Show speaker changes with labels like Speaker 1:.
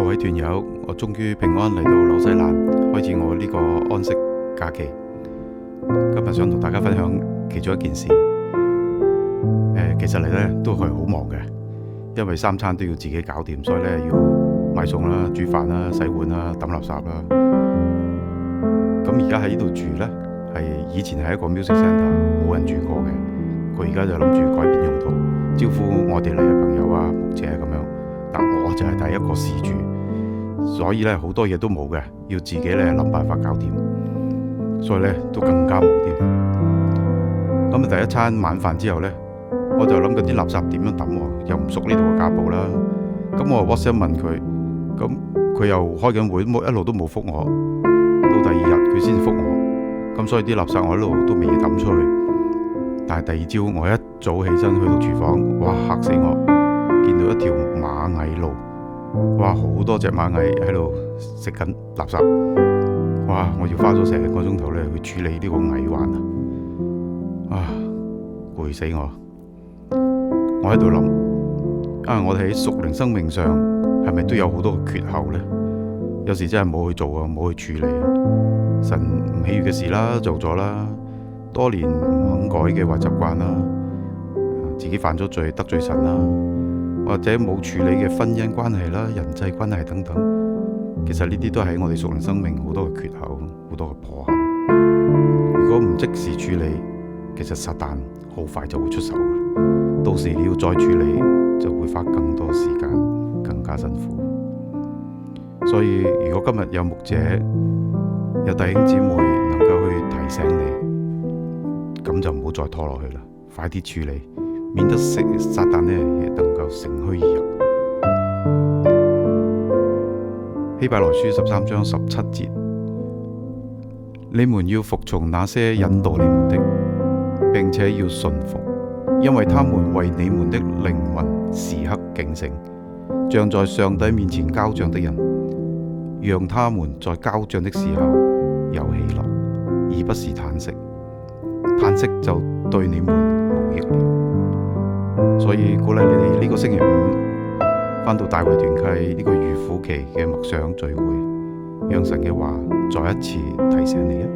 Speaker 1: 位團友，我終於平安嚟到紐西蘭，開始我呢個安息假期。今日想同大家分享其中一件事。其實嚟呢都係好忙嘅，因為三餐都要自己搞掂，所以呢要買餸啦、煮飯啦、洗碗啦、抌垃圾啦。咁而家喺呢度住呢，係以前係一個 music centre，冇人住過嘅。佢而家就諗住改變用途，招呼我哋嚟嘅朋友啊、牧者咁樣。但我就係第一個試住，所以呢好多嘢都冇嘅，要自己呢諗辦法搞掂，所以呢都更加忙添。咁啊，第一餐晚飯之後呢，我就諗嗰啲垃圾點樣抌喎，又唔熟呢度嘅家寶啦。咁我 WhatsApp 問佢，咁佢又開緊會，一路都冇覆我。到第二日佢先覆我，咁所以啲垃圾我一路都未抌出去。但係第二朝我一早起身去到廚房，哇，嚇死我！見到一條螞蟻路，哇，好多隻螞蟻喺度食緊垃圾，哇！我要花咗成個鐘頭咧去處理呢個蟻患啊，攰死我！我喺度諗我哋喺屬靈生命上係咪都有好多嘅缺口呢？有時真係冇去做啊，冇去處理啊。神唔喜悅嘅事啦，做咗啦，多年唔肯改嘅壞習慣啦，自己犯咗罪得罪神啦，或者冇處理嘅婚姻關係啦、人際關係等等，其實呢啲都係我哋屬靈生命好多嘅缺口，好多嘅破口。如果唔即時處理，其實撒旦好快就會出手嘅，到時你要再處理，就會花更多時間，更加辛苦。所以如果今日有牧者、有弟兄姊妹能夠去提醒你，咁就唔好再拖落去啦，快啲處理，免得撒旦呢亦能夠乘虛而入。希伯來書13章17節，你們要服從那些引導你們的，並且要順服，因為他們為你們的靈魂時刻警醒，像在上帝面前交賬的人，讓他們在交賬的時候有喜樂，而不是嘆息。嘆息就對你們無益了。所以鼓勵你哋呢個星期五返到大衛團契呢個預苦期嘅默想聚會，讓神嘅話再一次提醒你。